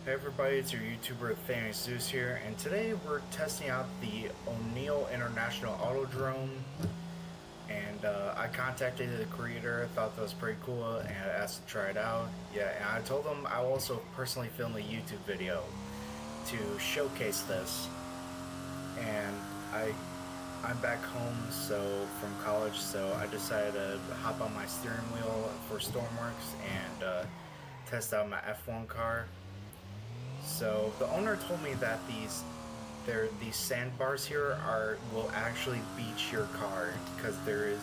Hey everybody, it's your YouTuber Thanos Zeus here, and today we're testing out the O'Neill International Autodrome. And I contacted the creator, thought that was pretty cool, and I asked to try it out. Yeah, and I told him I'll also personally film a YouTube video to showcase this. And I'm back home from college, so I decided to hop on my steering wheel for Stormworks and test out my F1 car. So the owner told me that these sandbars here will actually beat your car because there is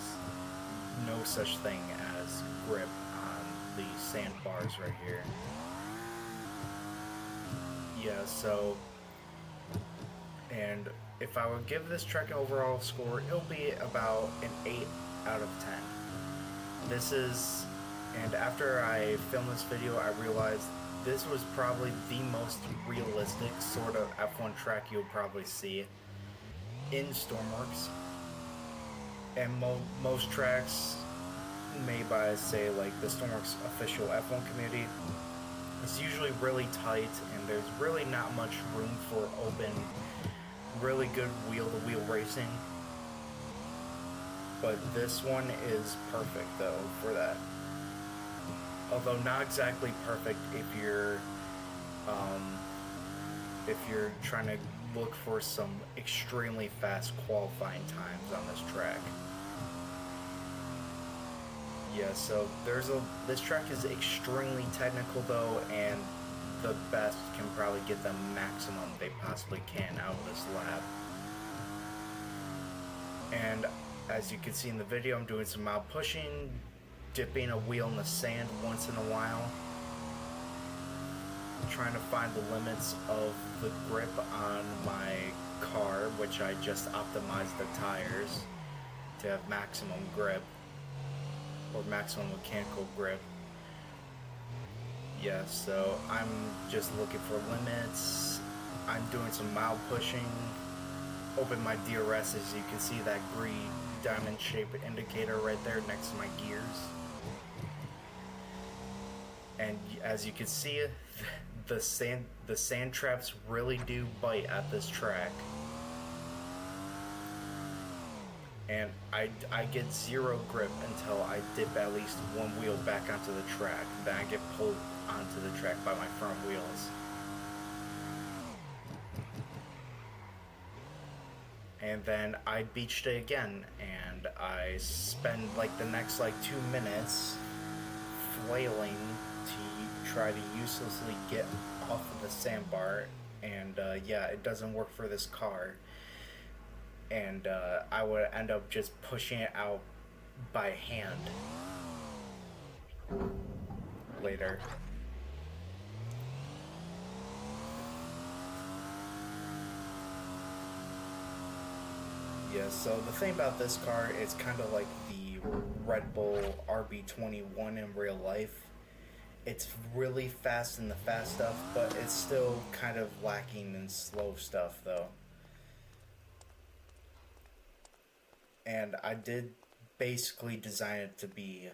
no such thing as grip on the sandbars right here. Yeah, so and if I would give this track an overall score, it'll be about an 8 out of 10. And after I filmed this video, I realized this was probably the most realistic sort of F1 track you'll probably see in Stormworks. And most tracks made by, say, like the Stormworks official F1 community, it's usually really tight and there's really not much room for open, really good wheel-to-wheel racing. But this one is perfect though for that. Although not exactly perfect if you're trying to look for some extremely fast qualifying times on this track. Yeah, so this track is extremely technical though, and the best can probably get the maximum they possibly can out of this lap. And as you can see in the video, I'm doing some mild pushing, dipping a wheel in the sand once in a while, trying to find the limits of the grip on my car, which I just optimized the tires to have maximum grip, or maximum mechanical grip. Yeah, so I'm just looking for limits. I'm doing some mild pushing. Open my DRS, as you can see that green diamond shaped indicator right there next to my gears. And as you can see, the sand traps really do bite at this track. And I get zero grip until I dip at least one wheel back onto the track. Then I get pulled onto the track by my front wheels. And then I beached it again, and I spend like the next 2 minutes flailing to try to uselessly get off of the sandbar, and yeah, it doesn't work for this car, and I would end up just pushing it out by hand later. Yeah, so the thing about this car, it's kind of like the Red Bull RB21 in real life. It's really fast in the fast stuff, but it's still kind of lacking in slow stuff though. And I did basically design it to be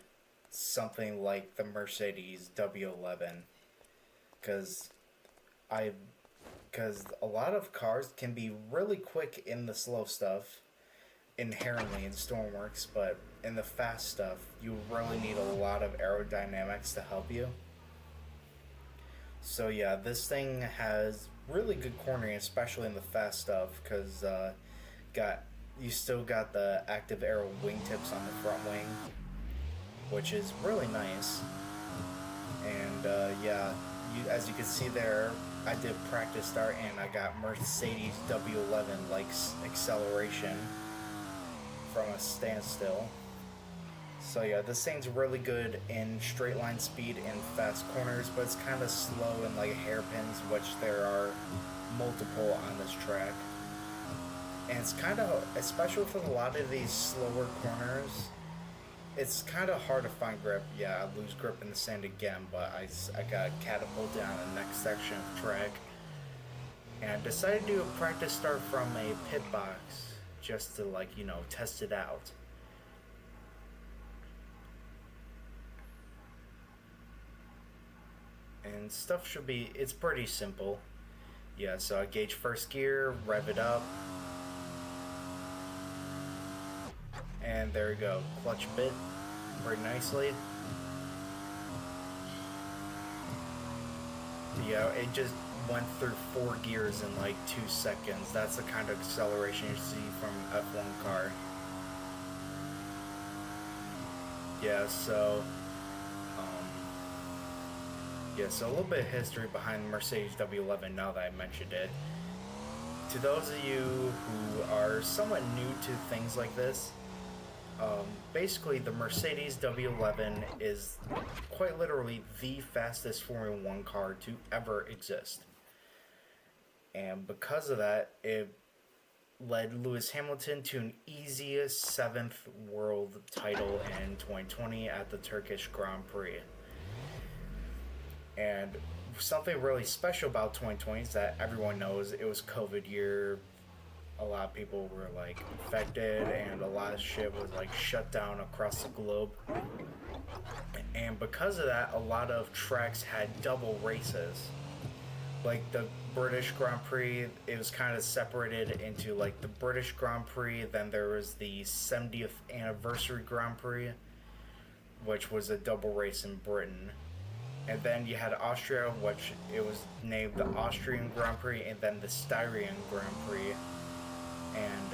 something like the Mercedes W11, because a lot of cars can be really quick in the slow stuff inherently in Stormworks, but in the fast stuff you really need a lot of aerodynamics to help you. So yeah, this thing has really good cornering, especially in the fast stuff, because you still got the active aero wingtips on the front wing, which is really nice. And yeah, as you can see there, I did practice start and I got Mercedes W11 like acceleration from a standstill. So yeah, this thing's really good in straight line speed and fast corners, but it's kind of slow in hairpins, which there are multiple on this track. And it's kind of, especially for a lot of these slower corners, it's kind of hard to find grip. Yeah, I lose grip in the sand again, but I got catapulted down the next section of the track. And I decided to do a practice start from a pit box just to test it out. and stuff should be, it's pretty simple. Yeah, so I gauge first gear, rev it up, and there we go, clutch bit very nicely. Yeah, it just went through 4 gears in like 2 seconds. That's the kind of acceleration you see from F1 car. Yeah, so so a little bit of history behind the Mercedes W11 now that I mentioned it. To those of you who are somewhat new to things like this, basically the Mercedes W11 is quite literally the fastest Formula 1 car to ever exist. And because of that, it led Lewis Hamilton to an easy 7th world title in 2020 at the Turkish Grand Prix. And something really special about 2020 is that everyone knows it was COVID year. A lot of people were like infected and a lot of shit was like shut down across the globe. And because of that, a lot of tracks had double races. Like the British Grand Prix, it was kind of separated into like the British Grand Prix, then there was the 70th anniversary Grand Prix, which was a double race in Britain. And then you had Austria, which it was named the Austrian Grand Prix, and then the Styrian Grand Prix. And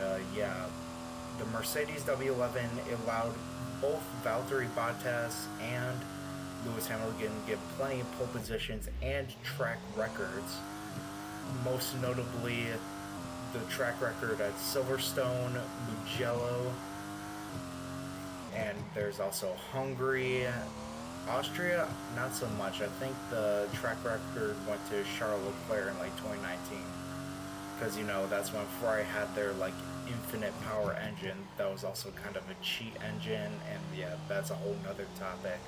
the Mercedes W11 allowed both Valtteri Bottas and Lewis Hamilton to get plenty of pole positions and track records. Most notably, the track record at Silverstone, Mugello, and there's also Hungary. Austria, not so much. I think the track record went to Charles Leclerc in like 2019. Because, that's when Ferrari had their like infinite power engine. That was also kind of a cheat engine, and yeah, that's a whole nother topic.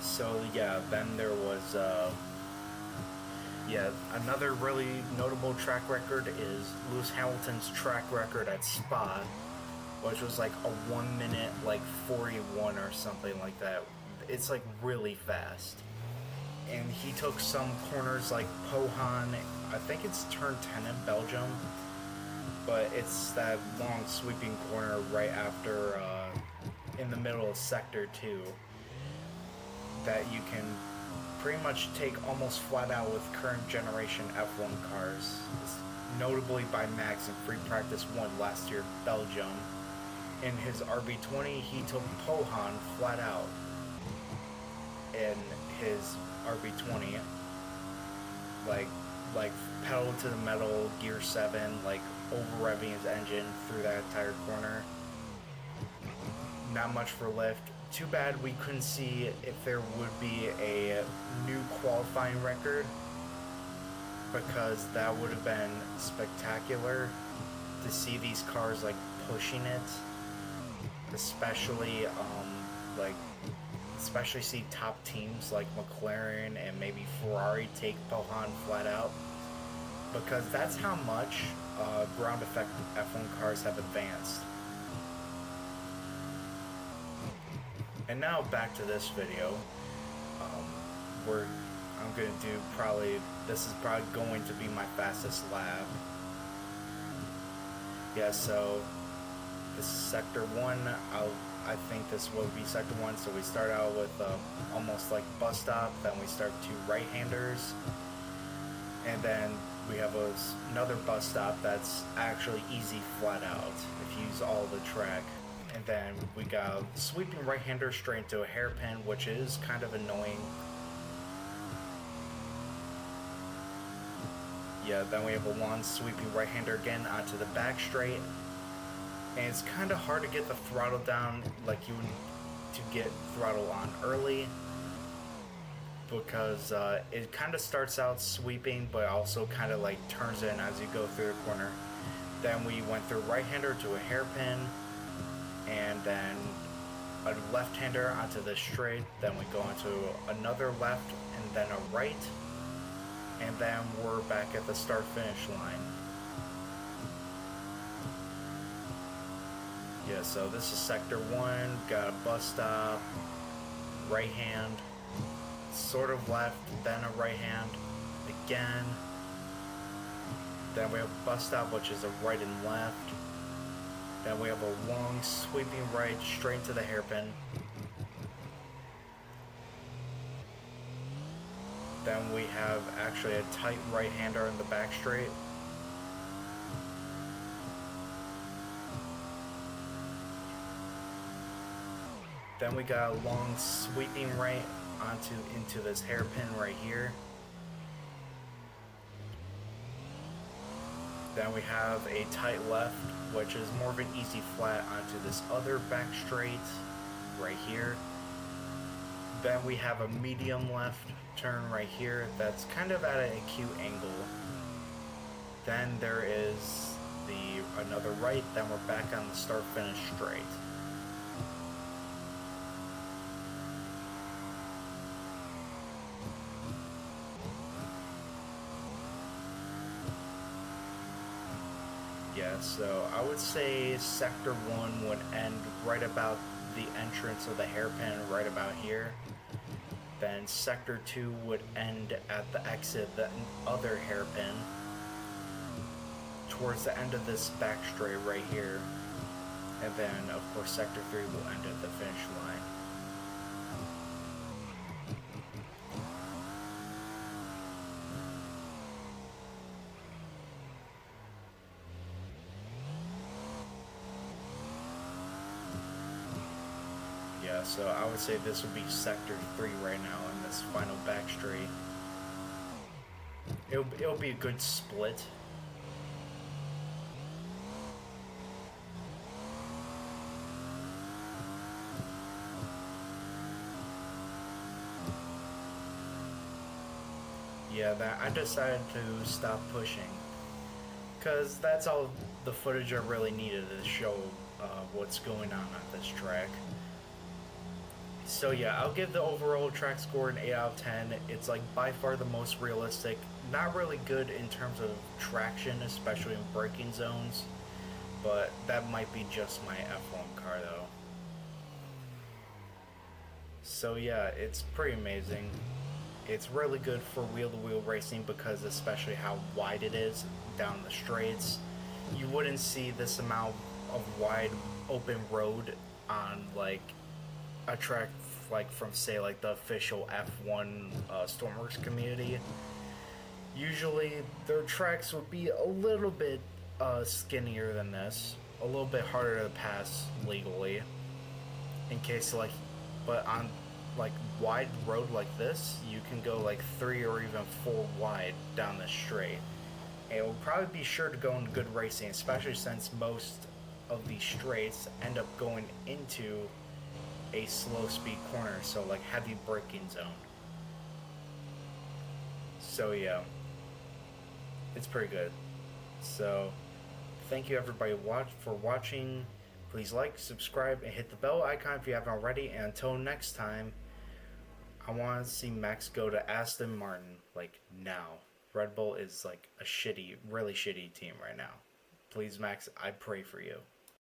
So yeah, then there was another really notable track record is Lewis Hamilton's track record at Spa, which was like a 1 minute, like 41 or something like that. It's like really fast. And he took some corners like Pohon, I think it's turn 10 in Belgium, but it's that long sweeping corner right after, in the middle of Sector 2, that you can pretty much take almost flat out with current generation F1 cars. It's notably by Max in Free Practice 1 last year, Belgium. In his RB20, he took Pohon flat out in his RB20, like pedal to the metal, gear 7, like over revving his engine through that entire corner. Not much for lift. Too bad we couldn't see if there would be a new qualifying record, because that would have been spectacular to see these cars like pushing it, especially see top teams like McLaren and maybe Ferrari take Pohon flat out, because that's how much ground effect F1 cars have advanced. And now back to this video. I'm gonna do this is probably going to be my fastest lap. Yeah, so this is Sector 1. I think this will be Sector 1, so we start out with almost like bus stop, then we start 2 right-handers, and then we have another bus stop that's actually easy flat out if you use all the track. And then we got a sweeping right-hander straight into a hairpin, which is kind of annoying. Yeah, then we have a long sweeping right-hander again onto the back straight. And it's kind of hard to get the throttle down like you would to get throttle on early, because it kind of starts out sweeping but also kind of like turns in as you go through the corner. Then we went through right-hander to a hairpin, and then a left-hander onto the straight, then we go into another left and then a right, and then we're back at the start-finish line. Yeah, so this is Sector 1, got a bus stop, right hand, sort of left, then a right hand, again. Then we have a bus stop, which is a right and left. Then we have a long sweeping right straight to the hairpin. Then we have actually a tight right-hander in the back straight. Then we got a long sweeping right into this hairpin right here. Then we have a tight left, which is more of an easy flat onto this other back straight right here. Then we have a medium left turn right here that's kind of at an acute angle. Then there is another right, then we're back on the start finish straight. Yeah, so I would say Sector 1 would end right about the entrance of the hairpin, right about here. Then Sector 2 would end at the exit, the other hairpin, towards the end of this back straight right here. And then, of course, Sector 3 will end at the finish line. Yeah, so I would say this would be Sector 3 right now in this final back straight. It'll be a good split. Yeah, I decided to stop pushing. Because that's all the footage I really needed to show what's going on this track. So yeah, I'll give the overall track score an 8 out of 10. It's like by far the most realistic. Not really good in terms of traction, especially in braking zones. But that might be just my F1 car though. So yeah, it's pretty amazing. It's really good for wheel-to-wheel racing because especially how wide it is down the straights. You wouldn't see this amount of wide open road on like a track like from say like the official F1 Stormworks community. Usually their tracks would be a little bit skinnier than this, a little bit harder to pass legally in case like, but on like wide road like this you can go like 3 or even 4 wide down the straight. And it will probably be sure to go in good racing, especially since most of these straights end up going into a slow speed corner, so like heavy braking zone. So yeah, it's pretty good. So thank you everybody for watching. Please like, subscribe, and hit the bell icon if you haven't already. And until next time, I want to see Max go to Aston Martin like now. Red Bull is like a really shitty team right now. Please, Max, I pray for you.